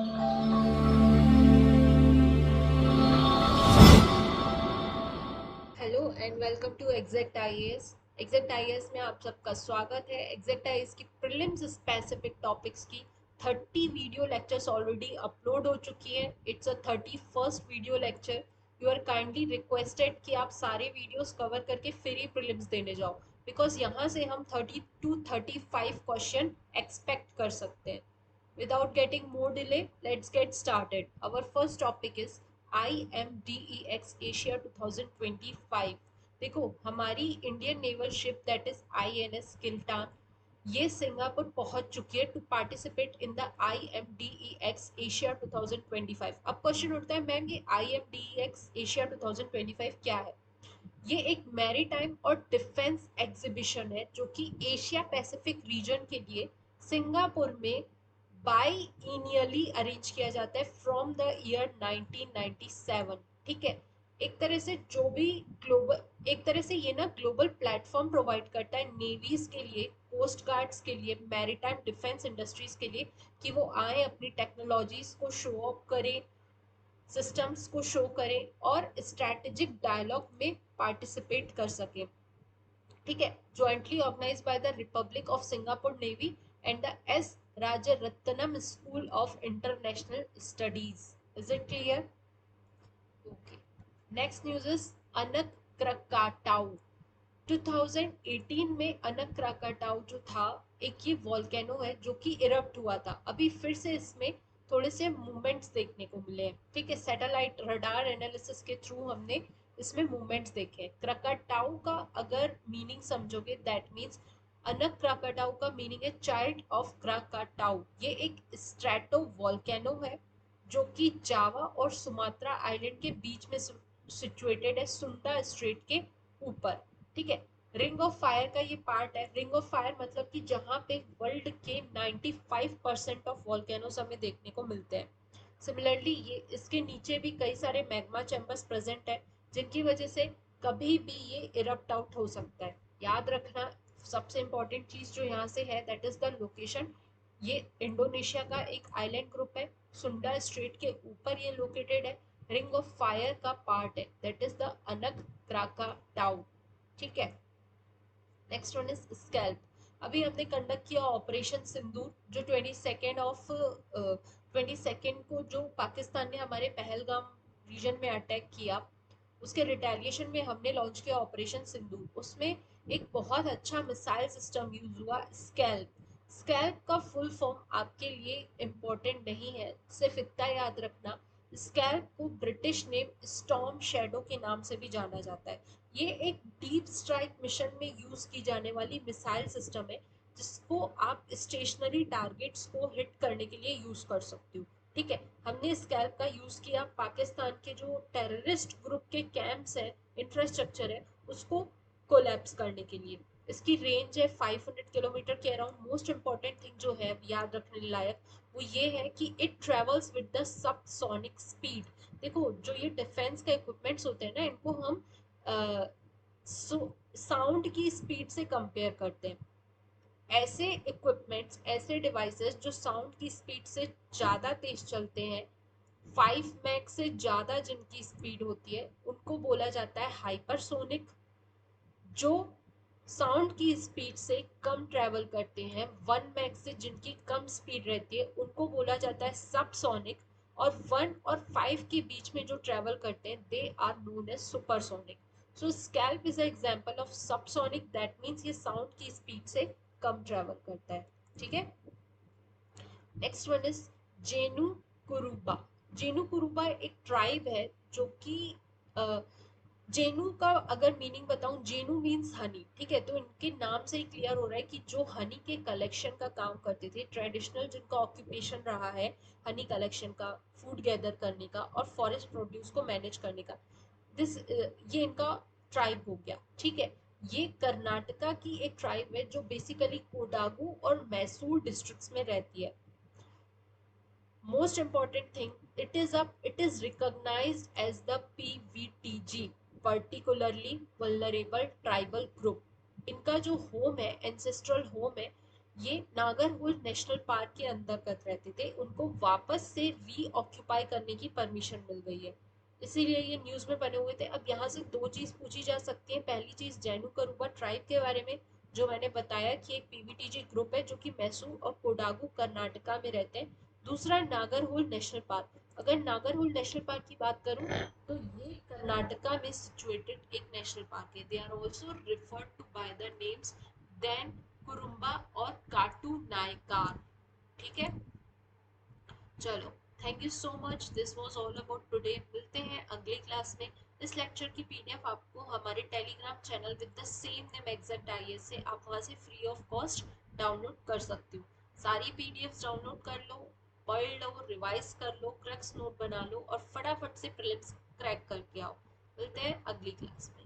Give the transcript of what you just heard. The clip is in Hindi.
Hello and welcome to exact IAS. Exact IAS में आप सबका स्वागत है। एग्जैक्ट आईएएस की प्रीलिम्स स्पेसिफिक टॉपिक्स की 30 वीडियो लेक्चर्स ऑलरेडी अपलोड हो चुकी हैं। It's a 31st video lecture. You are kindly requested कि आप सारे वीडियोस कवर करके फिर ही प्रीलिम्स देने जाओ, बिकॉज यहाँ से हम 30 to 35 क्वेश्चन एक्सपेक्ट कर सकते हैं। Without getting more delay, let's get started. Our first topic is IMDEX Asia 2025। देखो, हमारी Indian naval ship that is INS Kiltan, ये सिंगापुर पहुंच चुकी है to participate in the IMDEX Asia 2025। अब क्वेश्चन उठता है, मैम ये IMDEX एशिया 2025 क्या है? ये एक मैरीटाइम और डिफेंस एग्जीबिशन है जो कि एशिया पैसिफिक रीजन के लिए सिंगापुर में बाई इनियरली अरेंज किया जाता है फ्रॉम द ईयर 1997। ठीक है, एक तरह से जो भी ग्लोबल, एक तरह से ये ना ग्लोबल प्लेटफॉर्म प्रोवाइड करता है नेवीज के लिए, कोस्ट गार्ड्स के लिए, मैरीटाइम डिफेंस इंडस्ट्रीज के लिए, कि वो आए अपनी टेक्नोलॉजीज को शो ऑफ करें, सिस्टम्स को शो करें और स्ट्रैटेजिक डायलॉग में पार्टिसिपेट कर सकें। ठीक है, jointly organised by the Republic of Singapore Navy and the S Rajaratnam School of International Studies. Is it clear? Okay, next news is Anak Krakatau. 2018 में अनक क्राकाटाउ जो था, एक ये वॉल्केनो है जो कि इरप्ट हुआ था। अभी फिर से इसमें थोड़े से मूवमेंट्स देखने को मिले हैं। ठीक है, सैटेलाइट रडार एनालिसिस के थ्रू हमने इसमें मूवमेंट्स देखे हैं। क्राकाटाउ का अगर मीनिंग समझोगे, दैट मीन्स अनक क्राकाटाउ का मीनिंग है चाइल्ड ऑफ क्राकाटाउ। ये एक स्ट्रेटो वॉल्केनो है जो कि जावा और सुमात्रा आइलैंड के बीच में सिचुएटेड है, सुंडा स्ट्रेट के ऊपर। ठीक है, रिंग ऑफ फायर का ये पार्ट है। रिंग ऑफ फायर मतलब कि जहाँ पे वर्ल्ड के 95% ऑफ वॉल्केनोस हमें देखने को मिलते हैं। सिमिलरली ये इसके नीचे भी कई सारे मैग्मा चैम्बर्स प्रेजेंट है, जिनकी वजह से कभी भी ये इरप्ट आउट हो सकता है। याद रखना, सबसे इंपॉर्टेंट चीज जो यहाँ से है दैट इज द लोकेशन। ये इंडोनेशिया का एक आइलैंड ग्रुप है, सुंडा स्ट्रेट के ऊपर ये लोकेटेड है। रिंग ऑफ फायर का पार्ट है, दैट इज द अनक क्राकाटाउ। ठीक है, नेक्स्ट वन इज स्कैल्प। अभी हमने कंडक्ट किया ऑपरेशन सिंदूर, जो 22 को जो पाकिस्तान ने हमारे पहलगाम रीजन में अटैक किया, उसके रिटेलिएशन में हमने लॉन्च किया ऑपरेशन सिंदूर। उसमें एक बहुत अच्छा मिसाइल सिस्टम यूज हुआ, स्कैल्प। स्कैल्प का फुल फॉर्म आपके लिए इम्पोर्टेंट नहीं है, सिर्फ इतना याद रखना, स्कैल्प को ब्रिटिश नेम स्टॉर्म शैडो के नाम से भी जाना जाता है। ये एक डीप स्ट्राइक मिशन में यूज की जाने वाली मिसाइल सिस्टम है, जिसको आप स्टेशनरी टारगेट्स को हिट करने के लिए यूज कर सकते हो। ठीक है, हमने स्कैल्प का यूज किया पाकिस्तान के जो टेररिस्ट ग्रुप के कैंप्स है, इंफ्रास्ट्रक्चर है, उसको कोलैप्स करने के लिए। इसकी रेंज है 500 किलोमीटर के अराउंड। मोस्ट इंपॉर्टेंट थिंग जो है याद रखने लायक, वो ये है कि it travels with the subsonic speed. देखो, जो ये डिफेंस के इक्विपमेंट्स होते हैं ना, इनको हम साउंड की स्पीड से कंपेयर करते हैं। ऐसे इक्विपमेंट्स, ऐसे डिवाइसेस जो साउंड की स्पीड से ज़्यादा तेज चलते हैं, 5 मैक से ज़्यादा जिनकी स्पीड होती है, उनको बोला जाता है हाइपरसोनिक। जो साउंड की स्पीड से कम ट्रैवल करते हैं, 1 मैक से जिनकी कम स्पीड रहती है, उनको बोला जाता है सबसोनिक। और 1 और 5 के बीच में जो ट्रैवल करते हैं, they are known as supersonic. So SCALP is a example of subsonic, that means ये साउंड की स्पीड से कम ट्रैवल करता है। ठीक है, next one is Jenu Kuruba. Jenu Kuruba एक ट्राइब है जो कि जेनू का अगर मीनिंग बताऊं, जेनू मीन्स हनी। ठीक है, तो इनके नाम से ही क्लियर हो रहा है कि जो हनी के कलेक्शन का काम करते थे, ट्रेडिशनल जिनका ऑक्यूपेशन रहा है हनी कलेक्शन का, फूड गैदर करने का और फॉरेस्ट प्रोड्यूस को मैनेज करने का, दिस ये इनका ट्राइब हो गया। ठीक है, ये कर्नाटका की एक ट्राइब है जो बेसिकली कोडागू और मैसूर डिस्ट्रिक्ट्स में रहती है। Most important thing, it is recognized as the PVTG, particularly vulnerable tribal group। इनका जो होम है, एंसेस्ट्रल होम है, ये नागरहोल नेशनल पार्क के अंतर्गत रहते थे, उनको वापस से री ऑक्यूपाई करने की परमिशन मिल गई है, इसीलिए ये न्यूज में बने हुए थे। अब यहाँ से दो चीज पूछी जा सकती है। पहली चीज जैनू करूबा ट्राइब के बारे में, जो मैंने बताया कि एक पीवीटीजी ग्रुप है जो कि मैसूर और कोडागु कर्नाटका में रहते हैं। दूसरा नागरहोल नेशनल पार्क। अगर नागरहोल नेशनल पार्क की बात करूं तो ये कर्नाटका में सिचुएटेड एक नेशनल पार्क है। They are also referred to by the names then Kurumba और काटू नायकार। ठीक है, चलो, thank you so much, this was all about today. मिलते हैं अगले क्लास में। इस लेक्चर की पीडीएफ आपको हमारे Telegram channel with the same name exact IAS से आप वहां से फ्री ऑफ कॉस्ट डाउनलोड कर सकते हो। सारी पीडीएफ डाउनलोड कर लो, पढ़ लो, रिवाइज कर लो, क्रक्स नोट बना लो और फटाफट से प्रीलिम्स क्रैक करके आओ। मिलते हैं अगली क्लास में।